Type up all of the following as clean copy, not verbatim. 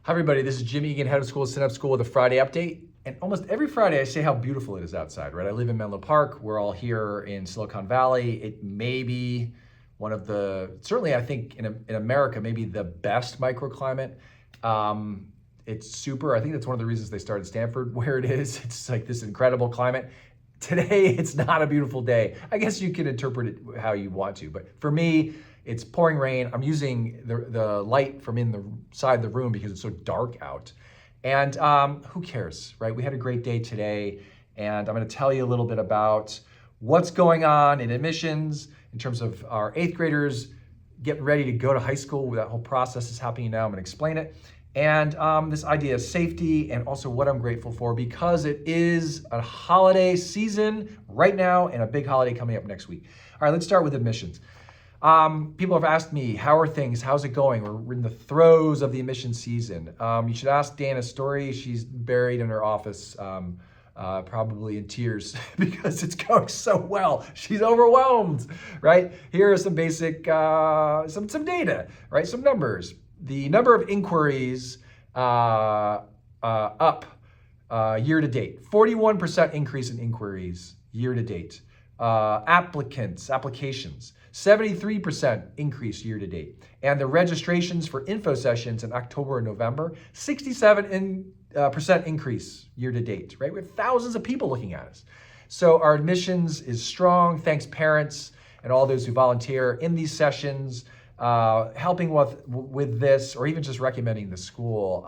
Hi everybody, this is Jimmy Egan, head of school at Synapse School with a Friday update. And almost every Friday I say how beautiful it is outside, right? I live in Menlo Park. We're all here in Silicon Valley. It may be one of the, certainly I think in America, maybe the best microclimate. It's super, I think that's one of the reasons they started Stanford where it is. It's like this incredible climate. Today, it's not a beautiful day. I guess you can interpret it how you want to, but for me, it's pouring rain. I'm using the light from in the side of the room because it's so dark out. And who cares, right? We had a great day today, and I'm gonna tell you a little bit about what's going on in admissions in terms of our 8th graders getting ready to go to high school. That whole process is happening now. I'm gonna explain it. And this idea of safety and also what I'm grateful for because it is a holiday season right now and a big holiday coming up next week. All right, let's start with admissions. People have asked me, how are things? How's it going? We're in the throes of the admission season. You should ask Dana Story. She's buried in her office, probably in tears because it's going so well. She's overwhelmed, right? Here are some basic, some data, right? Some numbers. The number of inquiries up year to date, 41% increase in inquiries year to date. Applications, 73% increase year to date. And the registrations for info sessions in October and November, 67% increase year to date, right? We have thousands of people looking at us. So our admissions is strong. Thanks parents and all those who volunteer in these sessions, helping with this, or even just recommending the school.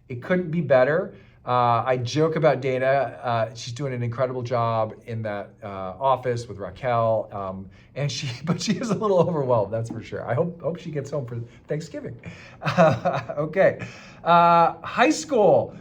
It couldn't be better. I joke about Dana. She's doing an incredible job in that office with Raquel, but she is a little overwhelmed, that's for sure. I hope she gets home for Thanksgiving. Okay, high school.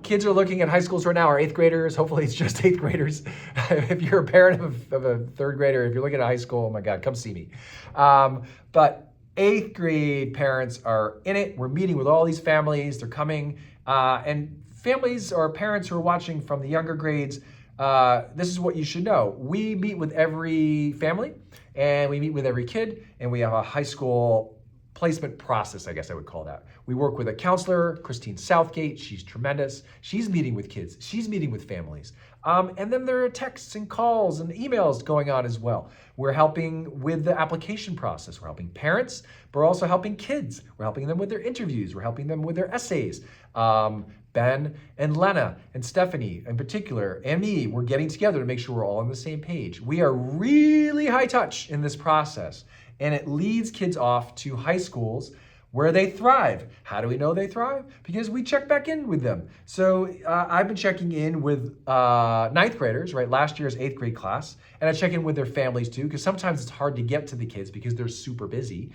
Kids are looking at high schools right now, our 8th graders. Hopefully it's just 8th graders. If you're a parent of a 3rd grader, if you're looking at high school, oh my God, come see me. But 8th grade parents are in it. We're meeting with all these families. They're coming, and families or parents who are watching from the younger grades, this is what you should know. We meet with every family and we meet with every kid, and we have a high school placement process, I guess I would call that. We work with a counselor, Christine Southgate. She's tremendous. She's meeting with kids. She's meeting with families. And then there are texts and calls and emails going on as well. We're helping with the application process. We're helping parents, but we're also helping kids. We're helping them with their interviews. We're helping them with their essays. Ben and Lena and Stephanie in particular, and me, we're getting together to make sure we're all on the same page. We are really high touch in this process, and it leads kids off to high schools where they thrive. How do we know they thrive? Because we check back in with them. So I've been checking in with 9th graders, right? Last year's 8th grade class. And I check in with their families too, because sometimes it's hard to get to the kids because they're super busy.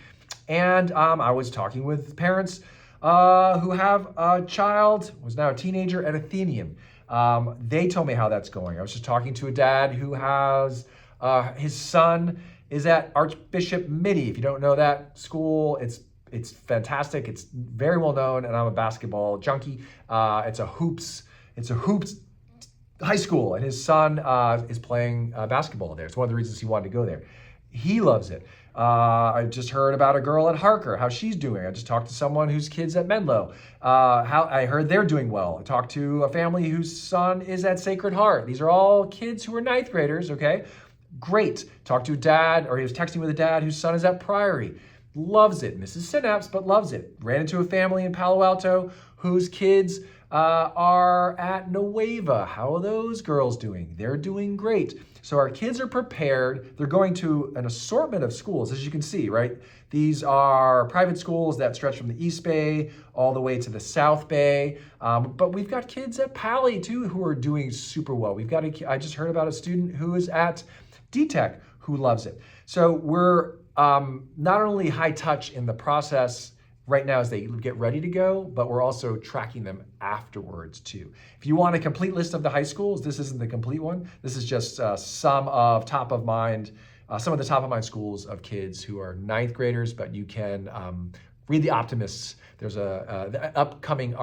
And I was talking with parents who have a child, who's now a teenager at Atheneum. They told me how that's going. I was just talking to a dad who has his son is at Archbishop Mitty. If you don't know that school, it's fantastic. It's very well known, and I'm a basketball junkie. It's a hoops high school, and his son is playing basketball there. It's one of the reasons he wanted to go there. He loves it. I just heard about a girl at Harker, how she's doing. I just talked to someone whose kid's at Menlo. How I heard they're doing well. I talked to a family whose son is at Sacred Heart. These are all kids who are 9th graders, okay? Great. Talked to a dad, or he was texting with a dad whose son is at Priory. Loves it. Misses Synapse, but loves it. Ran into a family in Palo Alto whose kids are at Nueva. How are those girls doing? They're doing great. So our kids are prepared. They're going to an assortment of schools, as you can see, right? These are private schools that stretch from the East Bay all the way to the South Bay. But we've got kids at Pali too who are doing super well. I just heard about a student who is at DTech who loves it. So we're not only high touch in the process right now as they get ready to go, but we're also tracking them afterwards too. If you want a complete list of the high schools, this isn't the complete one. This is just some of the top of mind schools of kids who are 9th graders, but you can read The Optimists. There's the upcoming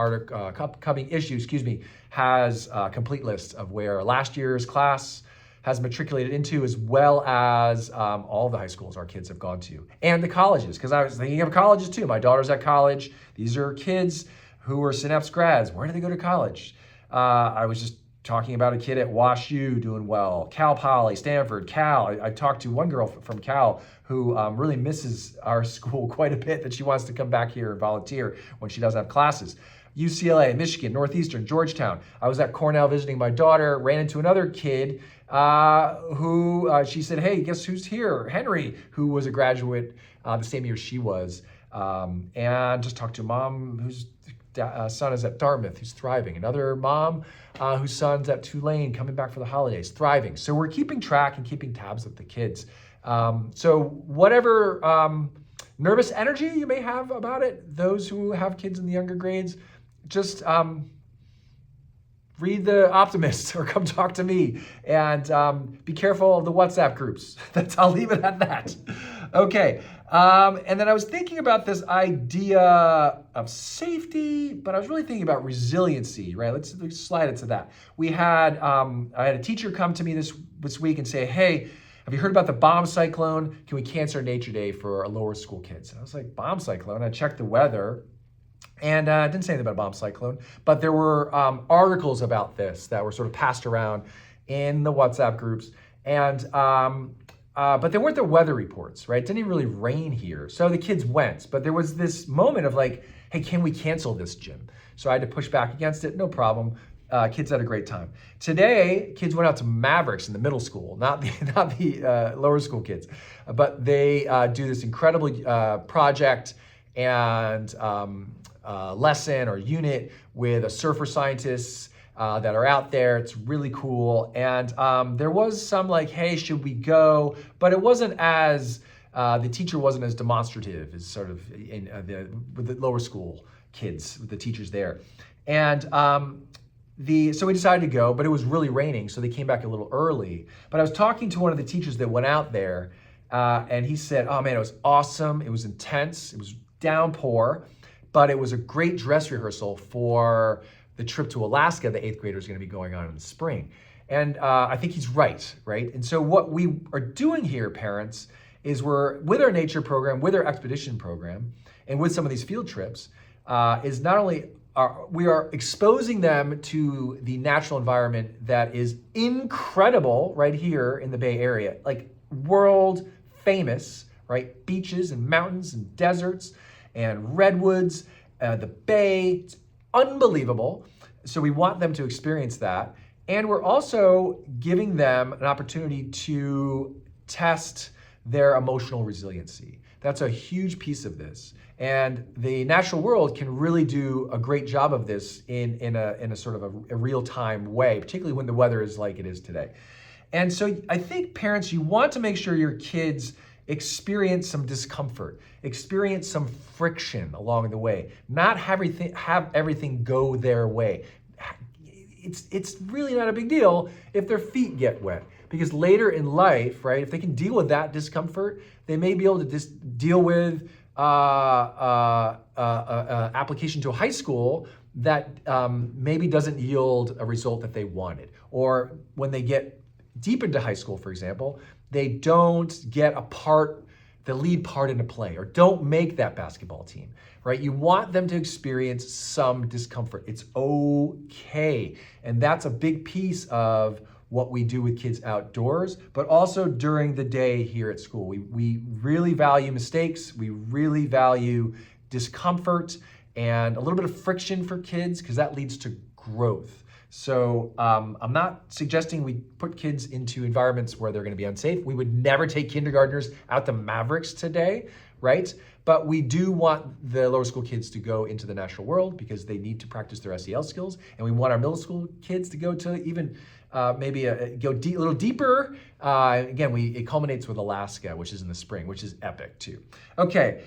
issue, has a complete list of where last year's class has matriculated into, as well as all the high schools our kids have gone to, and the colleges, because I was thinking of colleges too. My daughter's at college. These are kids who are Synapse grads. Where do they go to college? I was just talking about a kid at Wash U doing well, Cal Poly, Stanford, Cal. I talked to one girl from Cal who really misses our school quite a bit, that she wants to come back here and volunteer when she doesn't have classes. UCLA, Michigan, Northeastern, Georgetown. I was at Cornell visiting my daughter, ran into another kid who she said, hey, guess who's here? Henry, who was a graduate the same year she was. And just talked to a mom whose son is at Dartmouth, who's thriving. Another mom whose son's at Tulane, coming back for the holidays, thriving. So we're keeping track and keeping tabs of the kids. So whatever nervous energy you may have about it, those who have kids in the younger grades, just read The Optimist or come talk to me, and be careful of the WhatsApp groups. I'll leave it at that. Okay, and then I was thinking about this idea of safety, but I was really thinking about resiliency, right? Let's slide it to that. I had a teacher come to me this week and say, hey, have you heard about the bomb cyclone? Can we cancel Nature Day for our lower school kids? And I was like, bomb cyclone? I checked the weather, and I didn't say anything about a bomb cyclone, but there were articles about this that were sort of passed around in the WhatsApp groups, and but there weren't the weather reports, right? It didn't even really rain here, so the kids went. But there was this moment of like, hey, can we cancel this, Jim? So I had to push back against it. No problem. Kids had a great time. Today, kids went out to Mavericks in the middle school, not the lower school kids, but they do this incredible project and lesson or unit with a surfer scientists that are out there. It's really cool. And there was some like, hey, should we go? But it wasn't as, the teacher wasn't as demonstrative as sort of with the lower school kids, with the teachers there. And so we decided to go, but it was really raining, so they came back a little early. But I was talking to one of the teachers that went out there, and he said, oh man, it was awesome. It was intense. It was downpour, but it was a great dress rehearsal for the trip to Alaska the 8th graders are going to be going on in the spring. And I think he's right? And so what we are doing here, parents, is we're, with our nature program, with our expedition program, and with some of these field trips, is not only we are exposing them to the natural environment that is incredible right here in the Bay Area, like world famous, right? Beaches and mountains and deserts and redwoods, the bay, it's unbelievable. So we want them to experience that. And we're also giving them an opportunity to test their emotional resiliency. That's a huge piece of this. And the natural world can really do a great job of this in a sort of a real-time way, particularly when the weather is like it is today. And so I think parents, you want to make sure your kids experience some discomfort, experience some friction along the way, not have everything go their way. It's really not a big deal if their feet get wet, because later in life, right, if they can deal with that discomfort, they may be able to deal with application to a high school that maybe doesn't yield a result that they wanted. Or when they get deep into high school, for example, they don't get the lead part in a play, or don't make that basketball team, right? You want them to experience some discomfort. It's okay. And that's a big piece of what we do with kids outdoors, but also during the day here at school. We really value mistakes. We really value discomfort and a little bit of friction for kids, because that leads to growth. So I'm not suggesting we put kids into environments where they're going to be unsafe. We would never take kindergartners out to Mavericks today, right? But we do want the lower school kids to go into the natural world because they need to practice their SEL skills. And we want our middle school kids to go to even maybe go a little deeper. Again, it culminates with Alaska, which is in the spring, which is epic too. Okay,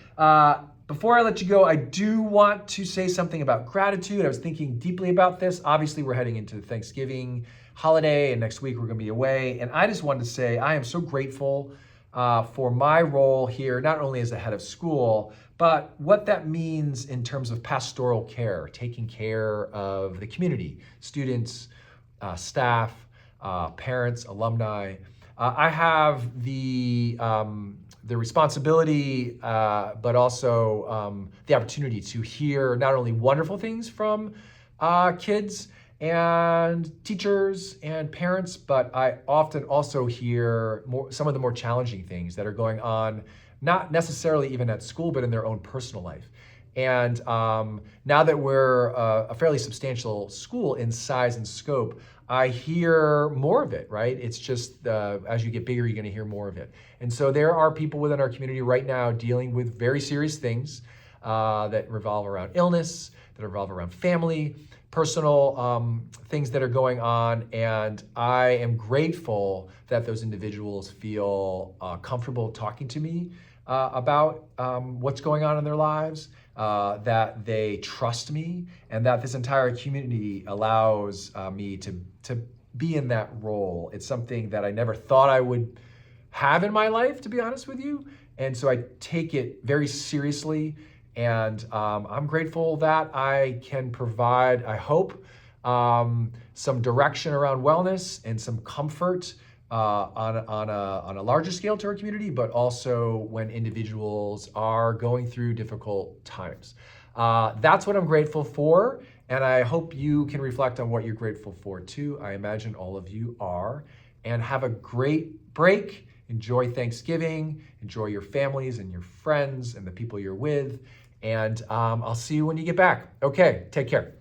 before I let you go, I do want to say something about gratitude. I was thinking deeply about this. Obviously, we're heading into the Thanksgiving holiday, and next week we're going to be away. And I just wanted to say I am so grateful for my role here, not only as the head of school, but what that means in terms of pastoral care, taking care of the community, students, staff, parents, alumni. I have the the responsibility, but also the opportunity to hear not only wonderful things from kids and teachers and parents, but I often also hear some of the more challenging things that are going on, not necessarily even at school, but in their own personal life. And now that we're a fairly substantial school in size and scope, I hear more of it, right? It's just as you get bigger, you're going to hear more of it. And so there are people within our community right now dealing with very serious things that revolve around illness, that revolve around family, personal things that are going on. And I am grateful that those individuals feel comfortable talking to me about what's going on in their lives, that they trust me, and that this entire community allows me to be in that role. It's something that I never thought I would have in my life, to be honest with you. And so I take it very seriously. And I'm grateful that I can provide, I hope, some direction around wellness and some comfort on a larger scale to our community, but also when individuals are going through difficult times. That's what I'm grateful for, and I hope you can reflect on what you're grateful for too. I imagine all of you are. And have a great break. Enjoy Thanksgiving. Enjoy your families and your friends and the people you're with. And I'll see you when you get back. Okay, take care.